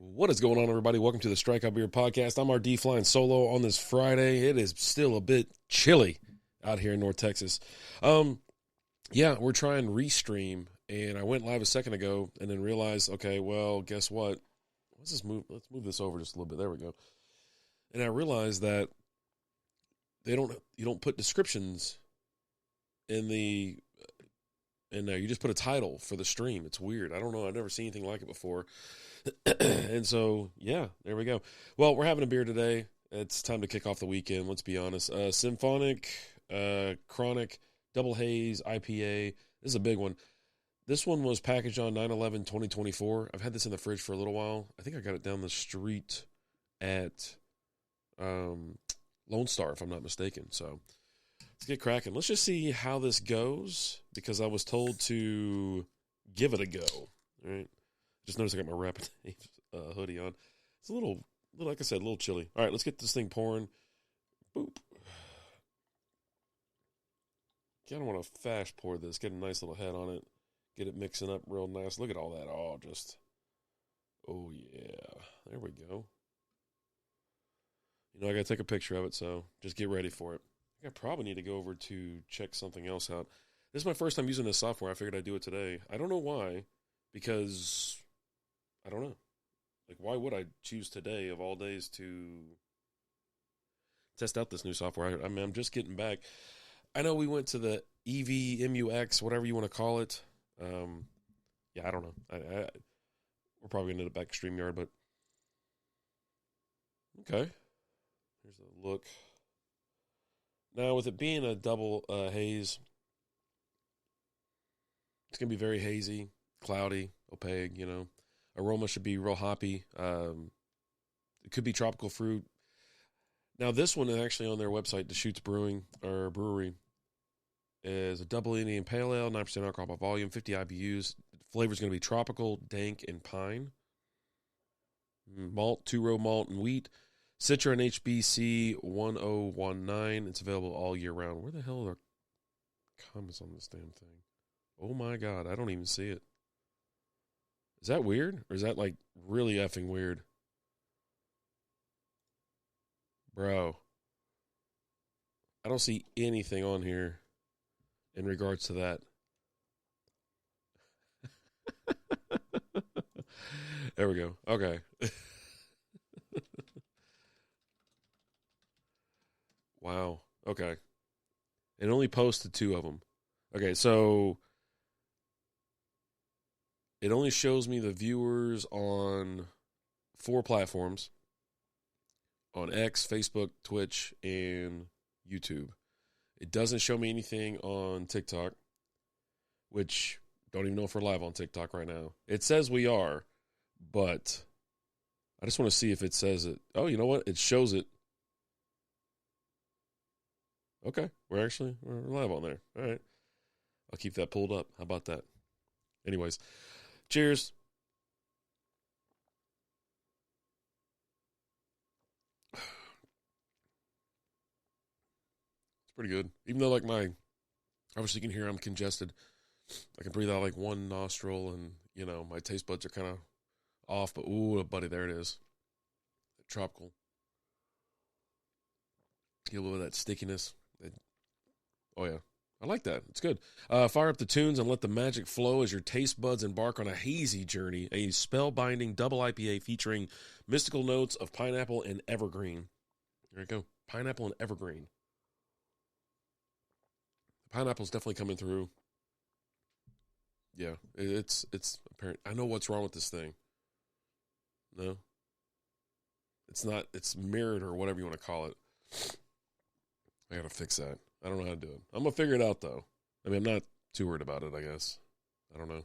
What is going on, everybody? Welcome to the Strikeout Beer Podcast. I'm RD flying solo on this Friday. It is still a bit chilly out here in North Texas. We're trying Restream, and I went live a second ago and then realized, okay, well, guess what? Let's move this over just a little bit. There we go. And I realized that you don't put descriptions in there. You just put a title for the stream. It's weird. I don't know. I've never seen anything like it before. And so, yeah, there we go. Well, we're having a beer today. It's time to kick off the weekend, let's be honest. Symphonic, Chronic, Double Haze, IPA. This is a big one. This one was packaged on 9/11/2024. I've had this in the fridge for a little while. I think I got it down the street at Lone Star, if I'm not mistaken. So let's get cracking. Let's just see how this goes, because I was told to give it a go. All right. Just noticed I got my Rapid hoodie on. It's a little, like I said, a little chilly. All right, let's get this thing pouring. Boop. Kind of want to fast pour this. Get a nice little head on it. Get it mixing up real nice. Look at all that. Oh, yeah. There we go. I got to take a picture of it, so just get ready for it. I think I probably need to go over to check something else out. This is my first time using this software. I figured I'd do it today. I don't know why, because I don't know. Like, why would I choose today of all days to test out this new software? I mean, I'm just getting back. I know we went to the EVMUX, whatever you want to call it. I don't know. We're probably going to end up back to StreamYard, but okay. Here's a look. Now, with it being a double haze, it's going to be very hazy, cloudy, opaque, Aroma should be real hoppy. It could be tropical fruit. Now, this one is actually on their website, Deschutes Brewery, is a double Indian Pale Ale, 9% alcohol by volume, 50 IBUs. The flavor is going to be tropical, dank, and pine. Malt, 2-row malt and wheat. Citra and HBC 1019. It's available all year round. Where the hell are the comments on this damn thing? Oh, my God. I don't even see it. Is that weird? Or is that, like, really effing weird? Bro. I don't see anything on here in regards to that. There we go. Okay. Wow. Okay. It only posted 2 of them. Okay, so it only shows me the viewers on 4 platforms, on X, Facebook, Twitch, and YouTube. It doesn't show me anything on TikTok, which don't even know if we're live on TikTok right now. It says we are, but I just want to see if it says it. Oh, you know what? It shows it. Okay, we're live on there. All right. I'll keep that pulled up. How about that? Anyways, cheers. It's pretty good. Even though, obviously you can hear I'm congested. I can breathe out like one nostril, and, my taste buds are kind of off. But, ooh, buddy, there it is. Tropical. Get a little bit of that stickiness. Oh, yeah. I like that. It's good. Fire up the tunes and let the magic flow as your taste buds embark on a hazy journey, a spellbinding double IPA featuring mystical notes of pineapple and evergreen. There you go. Pineapple and evergreen. Pineapple's definitely coming through. Yeah, it's apparent. I know what's wrong with this thing. No? It's not. It's mirrored or whatever you want to call it. I got to fix that. I don't know how to do it. I'm going to figure it out, though. I mean, I'm not too worried about it, I guess. I don't know.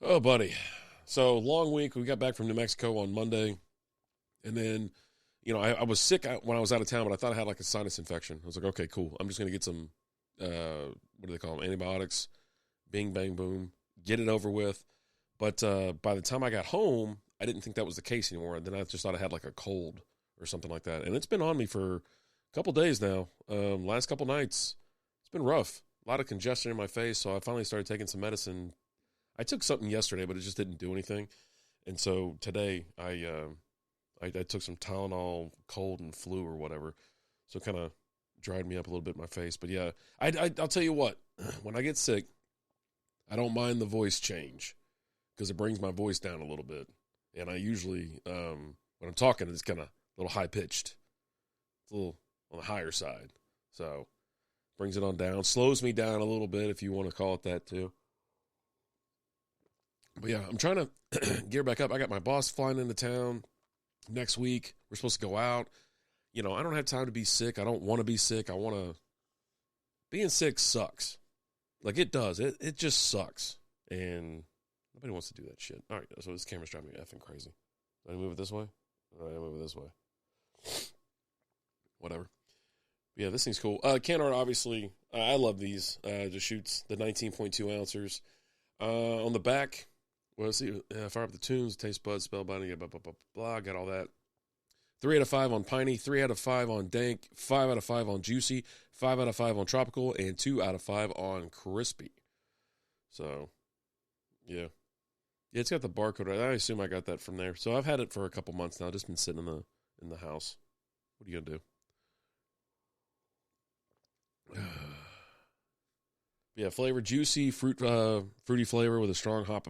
Oh, buddy. So, long week. We got back from New Mexico on Monday. And then, I was sick when I was out of town, but I thought I had, like, a sinus infection. I was like, okay, cool. I'm just going to get some, what do they call them, antibiotics. Bing, bang, boom. Get it over with. But by the time I got home, I didn't think that was the case anymore. And then I just thought I had, like, a cold or something like that. And it's been on me for couple days now. Last couple nights, it's been rough. A lot of congestion in my face, so I finally started taking some medicine. I took something yesterday, but it just didn't do anything. And so today I took some Tylenol, cold and flu or whatever. So it kind of dried me up a little bit in my face. But yeah, I'll tell you what, when I get sick, I don't mind the voice change because it brings my voice down a little bit. And I usually, when I'm talking, it's kind of a little high pitched. It's a little on the higher side. So brings it on down, slows me down a little bit if you want to call it that too. But yeah, I'm trying to gear back up. I got my boss flying into town next week. We're supposed to go out. I don't have time to be sick. I don't want to be sick. Being sick sucks. Like it does. It just sucks. And nobody wants to do that shit. All right, so this camera's driving me effing crazy. Do I move it this way? All right, I move it this way. Whatever. Yeah, this thing's cool. Can art, obviously, I love these. Deschutes, the 19.2 ounces. On the back, well, let's see. Fire up the tunes, taste buds, spellbinding, blah, blah, blah, blah. Got all that. 3 out of 5 on piney, 3 out of 5 on dank, 5 out of 5 on juicy, 5 out of 5 on tropical, and 2 out of 5 on crispy. So, yeah. Yeah, it's got the barcode. I assume I got that from there. So I've had it for a couple months now. Just been sitting in the house. What are you gonna do? Yeah, flavor juicy, fruity flavor with a strong hop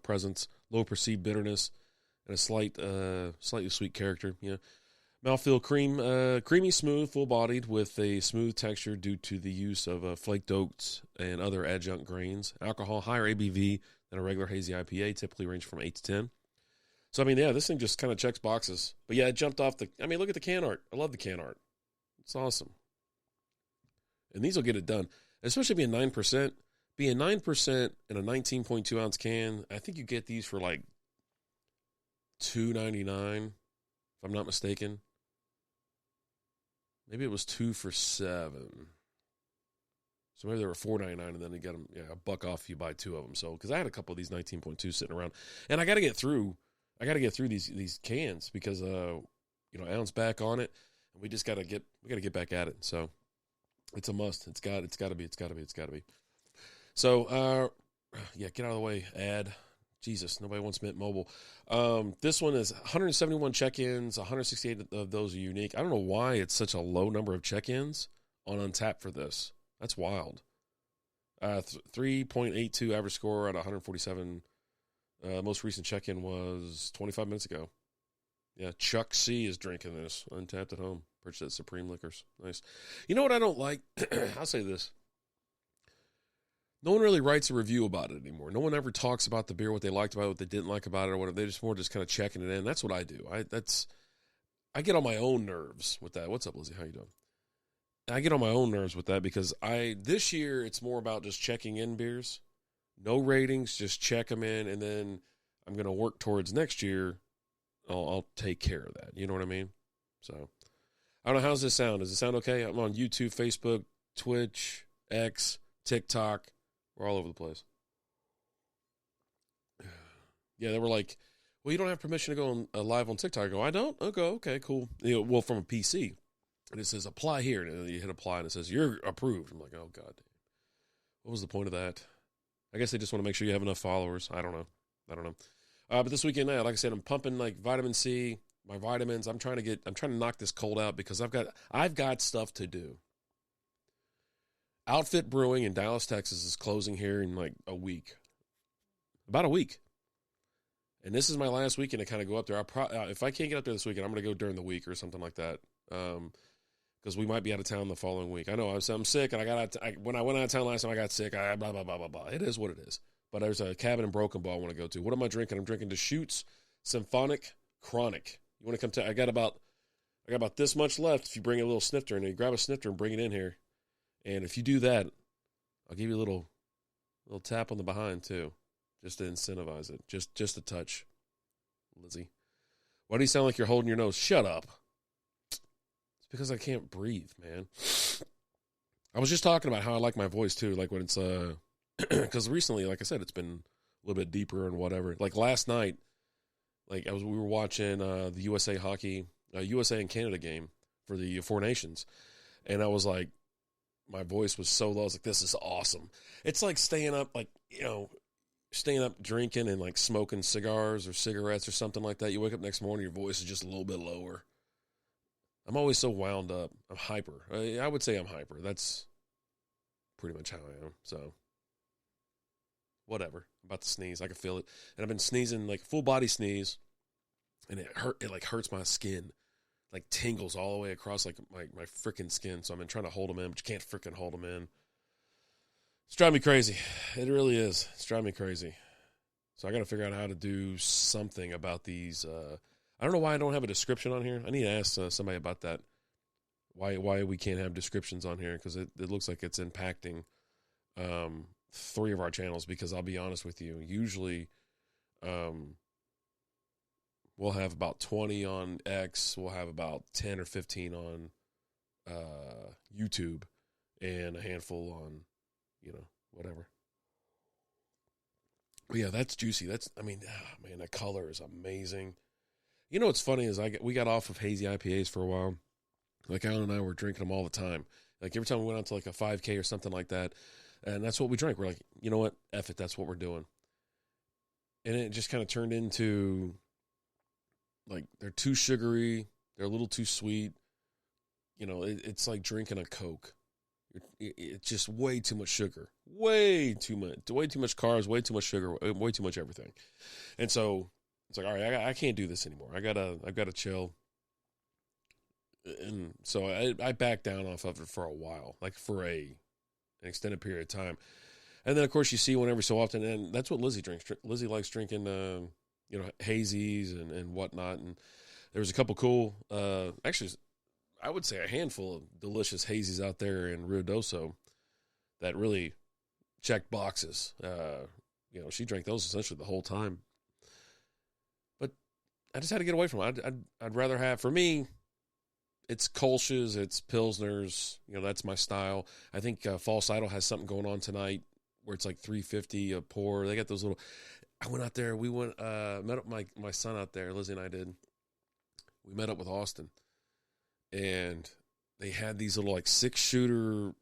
presence, low perceived bitterness, and a slightly sweet character. Yeah, mouthfeel creamy, smooth, full bodied with a smooth texture due to the use of flaked oats and other adjunct grains. Alcohol higher ABV than a regular hazy IPA, typically range from 8 to 10. So yeah, this thing just kind of checks boxes. But yeah, it jumped off look at the can art. I love the can art. It's awesome. And these will get it done. Especially being 9%. Being 9% in a 19.2 ounce can, I think you get these for like $2.99, if I'm not mistaken. Maybe it was 2 for $7. So maybe they were $4.99, and then you get them a buck off if you buy 2 of them. So because I had a couple of these 19.2 sitting around, and I got to get through. These cans because ounce back on it, and we got to get back at it. So. It's a must. It's got to be. So, get out of the way, ad. Jesus, nobody wants Mint Mobile. This one is 171 check-ins, 168 of those are unique. I don't know why it's such a low number of check-ins on Untappd for this. That's wild. 3.82 average score out of 147. Most recent check-in was 25 minutes ago. Yeah, Chuck C is drinking this. Untappd at home. Purchase at Supreme Liquors. Nice. You know what I don't like? I'll say this. No one really writes a review about it anymore. No one ever talks about the beer, what they liked about it, what they didn't like about it, or whatever. They just kind of checking it in. That's what I do. I get on my own nerves with that. What's up, Lizzie? How you doing? I get on my own nerves with that because this year it's more about just checking in beers. No ratings, just check them in, and then I'm going to work towards next year. I'll take care of that. You know what I mean? So. I don't know, how's this sound? Does it sound okay? I'm on YouTube, Facebook, Twitch, X, TikTok. We're all over the place. Yeah, they were like, well, you don't have permission to go on, live on TikTok. I go, I don't? Okay, cool. Well, from a PC. And it says, apply here. And then you hit apply, and it says, you're approved. I'm like, oh, God. What was the point of that? I guess they just want to make sure you have enough followers. I don't know. But this weekend, like I said, I'm pumping like vitamin C. My vitamins, I'm trying to knock this cold out because I've got stuff to do. Outfit Brewing in Dallas, Texas is closing here in like about a week. And this is my last weekend to kind of go up there. If I can't get up there this weekend, I'm going to go during the week or something like that. Because we might be out of town the following week. I know I'm sick, and when I went out of town last time, I got sick. Blah, blah, blah, blah, blah. It is what it is. But there's a cabin in Broken Bow I want to go to. What am I drinking? I'm drinking Deschutes Symphonic Chronic. You want to come to? I got about this much left. If you bring a little snifter in, you grab a snifter and bring it in here, and if you do that, I'll give you a little tap on the behind too, just to incentivize it, just a touch. Lizzie, why do you sound like you're holding your nose? Shut up. It's because I can't breathe, man. I was just talking about how I like my voice too, like when it's because recently, like I said, it's been a little bit deeper and whatever. Like last night. We were watching the USA hockey, USA and Canada game for the Four Nations. And I was like, my voice was so low. I was like, this is awesome. It's like staying up, staying up drinking and like smoking cigars or cigarettes or something like that. You wake up next morning, your voice is just a little bit lower. I'm always so wound up. I'm hyper. I would say I'm hyper. That's pretty much how I am. So, whatever. I'm about to sneeze. I can feel it. And I've been sneezing, like full body sneeze. And it like hurts my skin. Like tingles all the way across like my freaking skin. So I've been trying to hold them in, but you can't freaking hold them in. It's driving me crazy. It really is. It's driving me crazy. So I got to figure out how to do something about these. I don't know why I don't have a description on here. I need to ask somebody about that. Why we can't have descriptions on here, because it looks like it's impacting 3 of our channels. Because I'll be honest with you, usually we'll have about 20 on X, we'll have about 10 or 15 on YouTube, and a handful on, whatever. But yeah, that's juicy. Man, that color is amazing. You know what's funny is we got off of hazy IPAs for a while. Like Alan and I were drinking them all the time. Like every time we went out to like a 5K or something like that, and that's what we drank. We're like, you know what? F it, that's what we're doing. And it just kind of turned into, like, they're too sugary, they're a little too sweet. It's like drinking a Coke. It's just way too much sugar, way too much carbs, way too much sugar, way too much everything. And so it's like, all right, I can't do this anymore. I've got to chill. And so I backed down off of it for a while, like for an extended period of time. And then of course you see one every so often, and that's what Lizzie drinks. Lizzie likes drinking, hazies and whatnot. And there was a couple cool, actually, I would say a handful of delicious hazies out there in Ruidoso that really checked boxes. She drank those essentially the whole time. But I just had to get away from it. I'd rather have, for me, it's Kolsch's, it's Pilsners. That's my style. I think False Idol has something going on tonight where it's like $3.50 a pour. They got those little. I went out there. We went met up my son out there. Lizzie and I did. We met up with Austin, and they had these little like 6-shooter.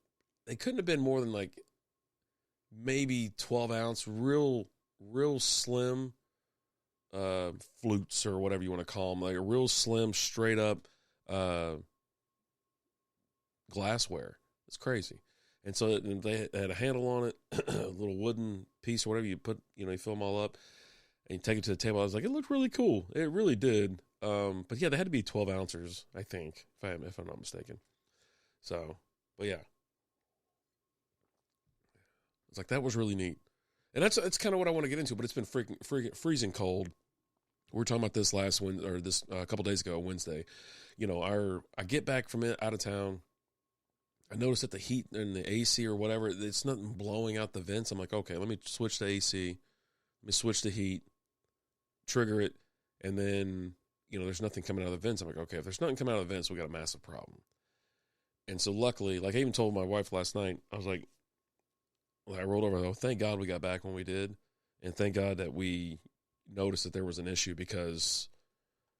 They couldn't have been more than like maybe 12-ounce, real slim flutes or whatever you want to call them, like a real slim, straight up glassware. It's crazy. And so they had a handle on it, a little wooden piece or whatever you put, you fill them all up and you take it to the table. I was like, it looked really cool. It really did. But yeah, they had to be 12 ounces, I think, if I'm not mistaken. So, but yeah. It's like, that was really neat. And that's kind of what I want to get into, but it's been freezing cold. We were talking about this a couple days ago, Wednesday. I get back from out of town. I noticed that the heat and the AC or whatever, it's nothing blowing out the vents. I'm like, okay, let me switch to AC. Let me switch to heat, trigger it, and then, there's nothing coming out of the vents. I'm like, okay, if there's nothing coming out of the vents, we got a massive problem. And so luckily, like I even told my wife last night, I was like, I rolled over, oh, thank God we got back when we did. And thank God that we noticed that there was an issue, because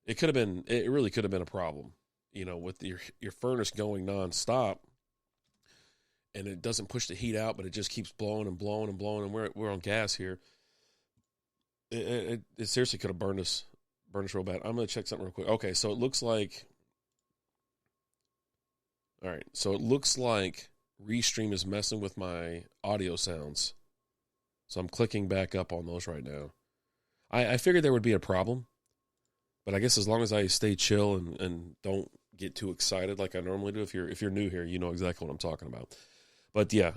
it really could have been a problem, with your furnace going nonstop. And it doesn't push the heat out, but it just keeps blowing and blowing and blowing. And we're on gas here. It seriously could have burned us real bad. I'm going to check something real quick. Okay, so it looks like, all right, so it looks like Restream is messing with my audio sounds. So I'm clicking back up on those right now. I figured there would be a problem, but I guess as long as I stay chill and don't get too excited like I normally do. If you're new here, you know exactly what I'm talking about. But yeah,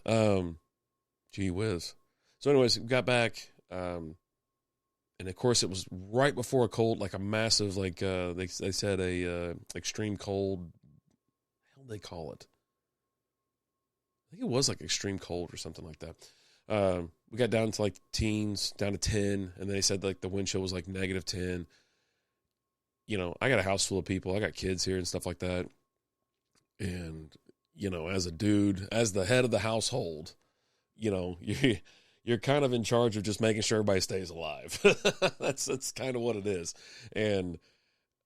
gee whiz. So anyways, got back, and of course it was right before a cold, like a massive, like they said a extreme cold. How do they call it? I think it was like extreme cold or something like that. We got down to like teens, down to 10, and then they said like the wind chill was like -10. I got a house full of people. I got kids here and stuff like that. And, as a dude, as the head of the household, you're kind of in charge of just making sure everybody stays alive. That's kind of what it is. And,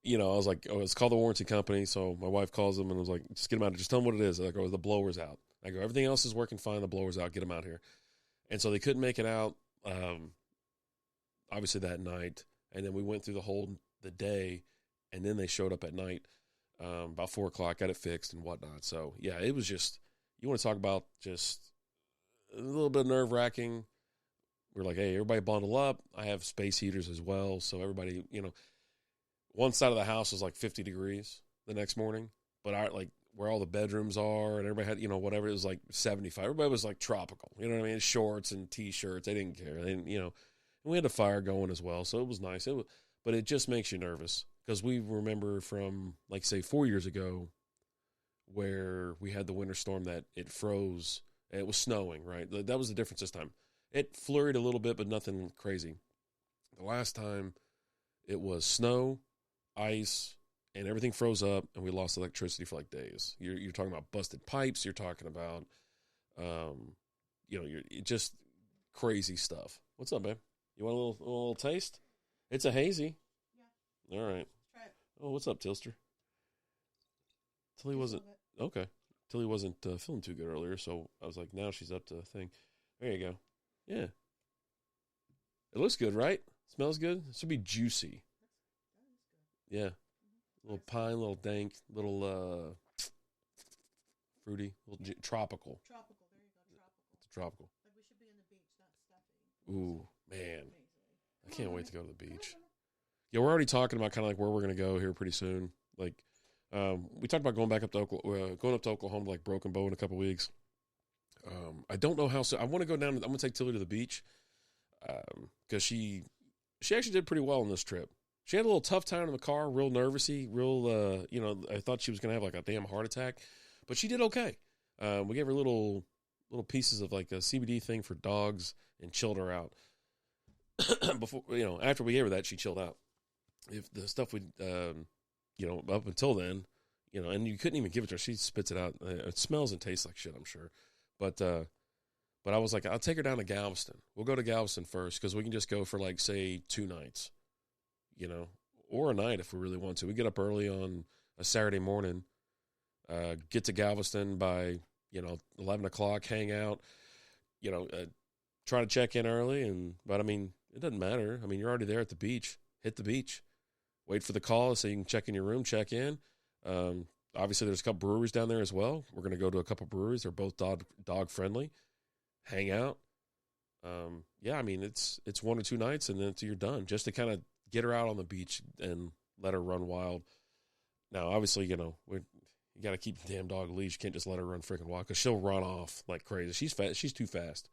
I was like, oh, it's called the warranty company. So my wife calls them and I was like, just get them out. Just tell them what it is. I go, the blower's out. I go, everything else is working fine. The blower's out. Get them out here. And so they couldn't make it out. obviously that night, and then we went through the day, and then they showed up at night about 4 o'clock, got it fixed and whatnot. So yeah, it was just, you want to talk about just a little bit nerve wracking. We're like, hey, everybody bundle up. I have space heaters as well, so everybody, one side of the house was like 50 degrees the next morning, but where all the bedrooms are and everybody had, whatever, it was like 75. Everybody was like tropical, you know what I mean? Shorts and T-shirts. They didn't care. They didn't, and we had a fire going as well. So it was nice. But it just makes you nervous because we remember from like say 4 years ago where we had the winter storm that it froze and it was snowing, right? That was the difference this time. It flurried a little bit, but nothing crazy. The last time it was snow, ice, and everything froze up, and we lost electricity for like days. You're talking about busted pipes. You're talking about, you're just crazy stuff. What's up, babe? You want a little taste? It's a hazy. Yeah. All right. Try it. Oh, what's up, Tilster? Tilly wasn't okay. Tilly wasn't feeling too good earlier, so I was like, now she's up to a thing. There you go. Yeah. It looks good, right? Smells good. This should be juicy. That is good. Yeah. Little pine, little dank, little fruity, little tropical. Tropical, there you go, tropical. It's tropical. Like we should be on the beach, not stuffy. Ooh, man. I can't wait to go to the beach. Yeah, we're already talking about kind of like where we're going to go here pretty soon. Like, we talked about going up to Oklahoma, like Broken Bow in a couple weeks. I don't know how soon. I want to go down. I'm going to take Tilly to the beach because she actually did pretty well on this trip. She had a little tough time in the car, real nervousy, I thought she was going to have like a damn heart attack, but she did okay. We gave her little pieces of like a CBD thing for dogs and chilled her out. Before, after we gave her that, she chilled out. If the stuff we, up until then, and you couldn't even give it to her, she spits it out. It smells and tastes like shit, I'm sure. But I was like, I'll take her down to Galveston. We'll go to Galveston first because we can just go for like, say, 2 nights. Or a night if we really want to. We get up early on a Saturday morning, get to Galveston by, 11 o'clock, hang out, try to check in early. But I mean, it doesn't matter. I mean, you're already there at the beach. Hit the beach. Wait for the call so you can check in your room, check in. Obviously, there's a couple breweries down there as well. We're going to go to a couple breweries. They're both dog friendly. Hang out. I mean, it's 1 or 2 nights and then you're done just to kind of get her out on the beach and let her run wild. Now, obviously, you got to keep the damn dog leash. You can't just let her run freaking wild because she'll run off like crazy. She's fast. She's too fast.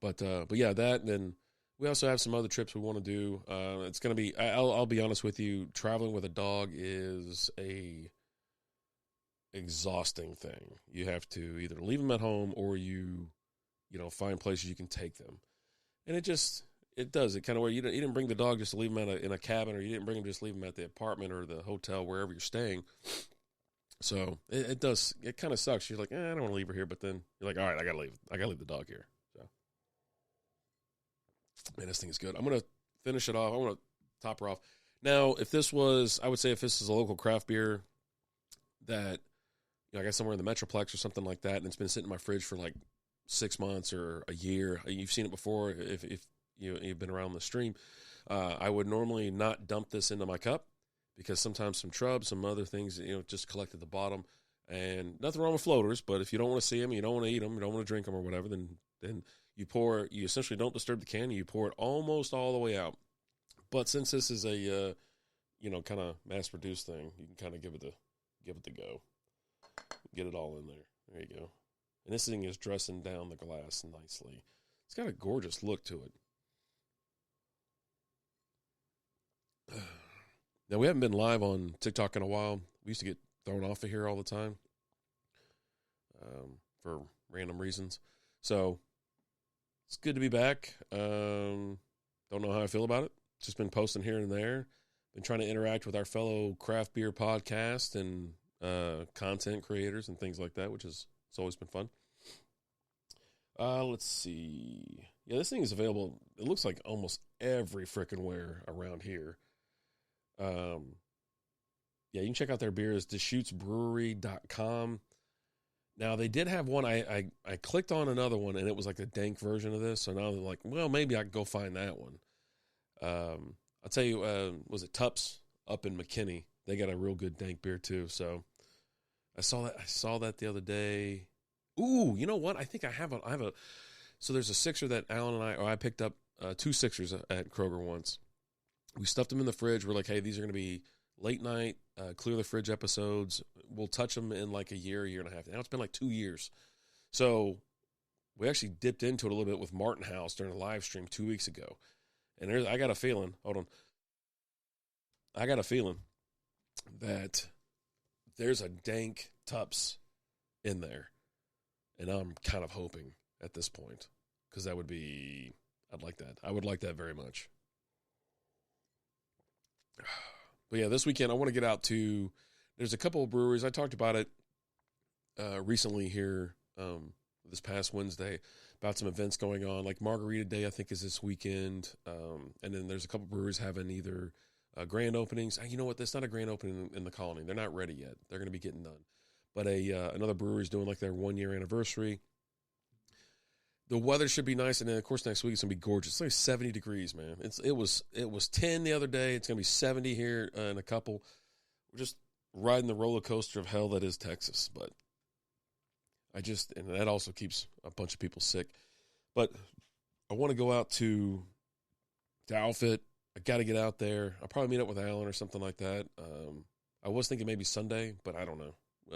But yeah, that. And then we also have some other trips we want to do. It's going to be. I'll be honest with you. Traveling with a dog is a exhausting thing. You have to either leave them at home or you find places you can take them, and it does. It kind of where you didn't bring the dog just to leave him in a cabin, or you didn't bring him just to leave him at the apartment or the hotel, wherever you're staying. So it does. It kind of sucks. You're like, I don't want to leave her here, but then you're like, all right, I gotta leave. I gotta leave the dog here. So, man, this thing is good. I'm gonna finish it off. I want to top her off. Now, if this is a local craft beer that I got somewhere in the Metroplex or something like that, and it's been sitting in my fridge for like 6 months or a year. You've seen it before. If you've been around the stream, I would normally not dump this into my cup because sometimes some shrubs, some other things, just collect at the bottom. And nothing wrong with floaters, but if you don't want to see them, you don't want to eat them, you don't want to drink them or whatever, then you essentially don't disturb the can. You pour it almost all the way out. But since this is a kind of mass produced thing, you can kind of give it the go, get it all in there. There you go. And this thing is dressing down the glass nicely. It's got a gorgeous look to it. Now, we haven't been live on TikTok in a while. We used to get thrown off of here all the time for random reasons. So it's good to be back. Don't know how I feel about it. Just been posting here and there. Been trying to interact with our fellow craft beer podcast and content creators and things like that, which is it's always been fun. Let's see. Yeah, this thing is available. It looks like almost every frickin' where around here. Yeah, you can check out their beers, DeschutesBrewery.com. Now they did have one. I clicked on another one, and it was like a dank version of this. So now they're like, well, maybe I can go find that one. I'll tell you, was it Tups up in McKinney? They got a real good dank beer too. So I saw that the other day. Ooh, you know what? I think I have a. So there's a sixer that Alan and I picked up 2 sixers at Kroger once. We stuffed them in the fridge. We're like, hey, these are going to be late night, clear the fridge episodes. We'll touch them in like a year and a half. Now it's been like 2 years. So we actually dipped into it a little bit with Martin House during a live stream 2 weeks ago. And I got a feeling, hold on. I got a feeling that there's a dank Tups in there. And I'm kind of hoping at this point, because that would be, I'd like that. I would like that very much. But yeah, this weekend I want to get out to, there's a couple of breweries. I talked about it recently here this past Wednesday about some events going on. Like Margarita Day, I think, is this weekend. And then there's a couple of breweries having either grand openings. You know what? That's not a grand opening in the Colony. They're not ready yet. They're going to be getting done. But another brewery is doing like their 1 year anniversary. The weather should be nice, and then of course next week it's gonna be gorgeous. It's like 70 degrees, man. It was 10 the other day. It's gonna be 70 here in a couple. We're just riding the roller coaster of hell that is Texas. But and that also keeps a bunch of people sick. But I want to go out to Outfit. I got to get out there. I'll probably meet up with Alan or something like that. I was thinking maybe Sunday, but I don't know.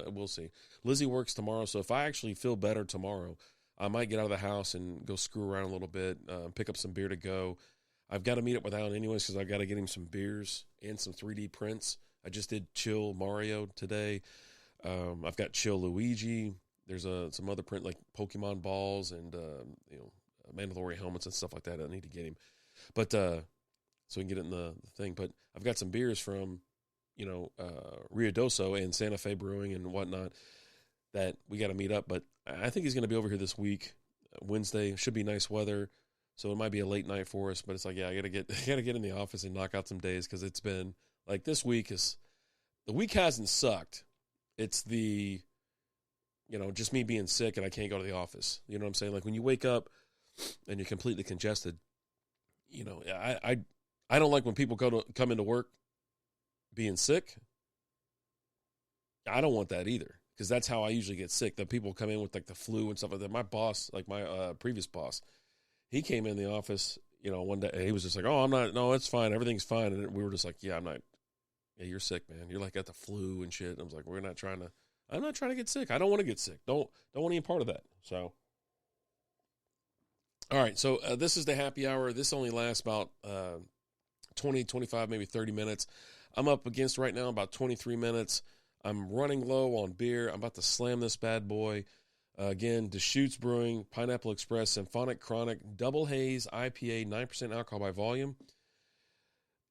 We'll see. Lizzie works tomorrow, so if I actually feel better tomorrow, I might get out of the house and go screw around a little bit, pick up some beer to go. I've got to meet up with Alan anyways because I've got to get him some beers and some 3D prints. I just did Chill Mario today. I've got Chill Luigi. There's some other print like Pokemon balls and Mandalorian helmets and stuff like that. I need to get him, but so we can get it in the thing. But I've got some beers from Rio Doso and Santa Fe Brewing and whatnot that we got to meet up. But I think he's going to be over here this week. Wednesday should be nice weather, so it might be a late night for us. But it's like, yeah, I got to get in the office and knock out some days because it's been like the week hasn't sucked. It's just me being sick and I can't go to the office. You know what I'm saying? Like when you wake up and you're completely congested, I don't like when people come into work being sick. I don't want that either because that's how I usually get sick. The people come in with like the flu and stuff like that. My boss, like my previous boss, he came in the office, one day and he was just like, "Oh, no, it's fine. Everything's fine." And we were just like, "Yeah, I'm not. Yeah, you're sick, man. You're like got the flu and shit." And I was like, I'm not trying to get sick. I don't want to get sick. Don't want any part of that. So, all right. So this is the happy hour. This only lasts about 20, 25, maybe 30 minutes. I'm up against right now about 23 minutes. I'm running low on beer. I'm about to slam this bad boy. Again, Deschutes Brewing, Pineapple Express, Symphonic Chronic, Double Haze, IPA, 9% alcohol by volume.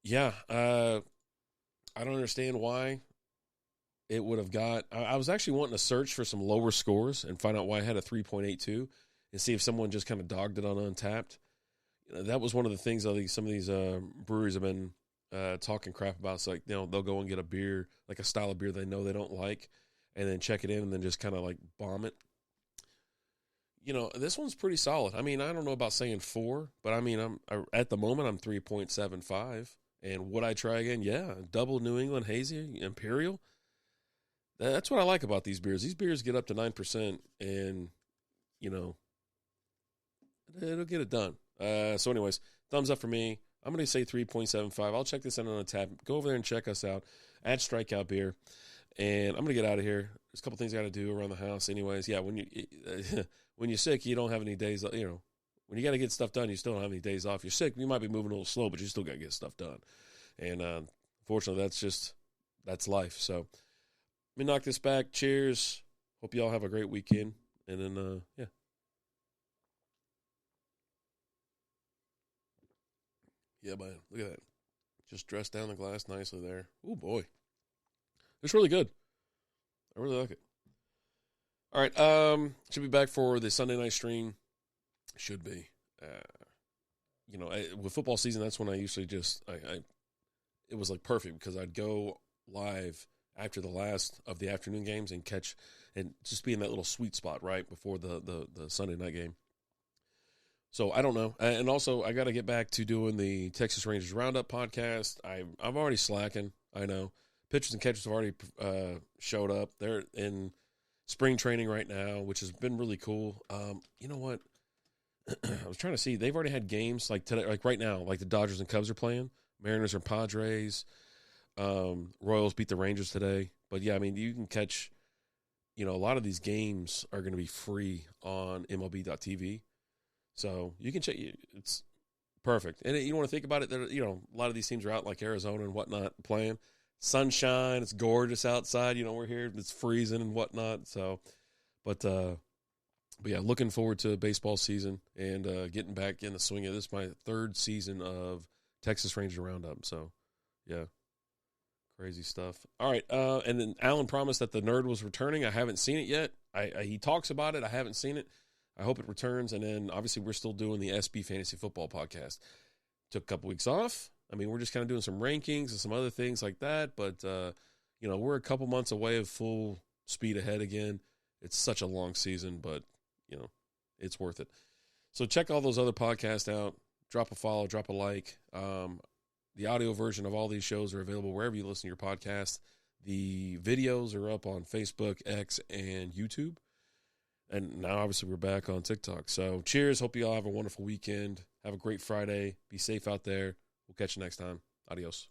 Yeah, I don't understand why it would have got. I was actually wanting to search for some lower scores and find out why I had a 3.82 and see if someone just kind of dogged it on Untapped. That was one of the things some of these breweries have been talking crap about. It's like, they'll go and get a beer, like a style of beer they know they don't like, and then check it in and then just kind of like bomb it. This one's pretty solid. I mean, I don't know about saying 4, but I mean, at the moment I'm 3.75. And would I try again? Yeah, double New England Hazy Imperial. That's what I like about these beers. These beers get up to 9%, and it'll get it done. So, anyways, thumbs up for me. I'm going to say 3.75. I'll check this out on a tab. Go over there and check us out at Strikeout Beer. And I'm going to get out of here. There's a couple things I got to do around the house. Anyways, yeah, when you're sick, you don't have any days. When you got to get stuff done, you still don't have any days off. You're sick, you might be moving a little slow, but you still got to get stuff done. And fortunately, that's life. So let me knock this back. Cheers. Hope you all have a great weekend. And then, yeah. Yeah, man. Look at that. Just dressed down the glass nicely there. Oh, boy. It's really good. I really like it. All right. Should be back for the Sunday night stream. Should be. With football season, that's when I usually it was like perfect because I'd go live after the last of the afternoon games and catch and just be in that little sweet spot right before the Sunday night game. So I don't know. And also I got to get back to doing the Texas Rangers Roundup podcast. I'm already slacking. I know pitchers and catchers have already showed up. They're in spring training right now, which has been really cool. You know what? I was trying to see. They've already had games like today, like right now, like the Dodgers and Cubs are playing. Mariners and Padres. Royals beat the Rangers today. But yeah, I mean, you can catch, a lot of these games are going to be free on MLB.tv. So you can check. It's perfect. And you want to think about it. A lot of these teams are out like Arizona and whatnot playing. Sunshine. It's gorgeous outside. We're here. It's freezing and whatnot. So, but yeah, looking forward to baseball season and getting back in the swing of this. Is my third season of Texas Ranger Roundup. So, yeah, crazy stuff. All right, and then Alan promised that the Nerd was returning. I haven't seen it yet. He talks about it. I haven't seen it. I hope it returns. And then obviously we're still doing the SB Fantasy Football podcast. Took a couple weeks off. I mean, we're just kind of doing some rankings and some other things like that. But we're a couple months away of full speed ahead again. It's such a long season, but it's worth it. So check all those other podcasts out. Drop a follow, drop a like. The audio version of all these shows are available wherever you listen to your podcast. The videos are up on Facebook, X, and YouTube. And now, obviously, we're back on TikTok. So cheers. Hope you all have a wonderful weekend. Have a great Friday. Be safe out there. We'll catch you next time. Adios.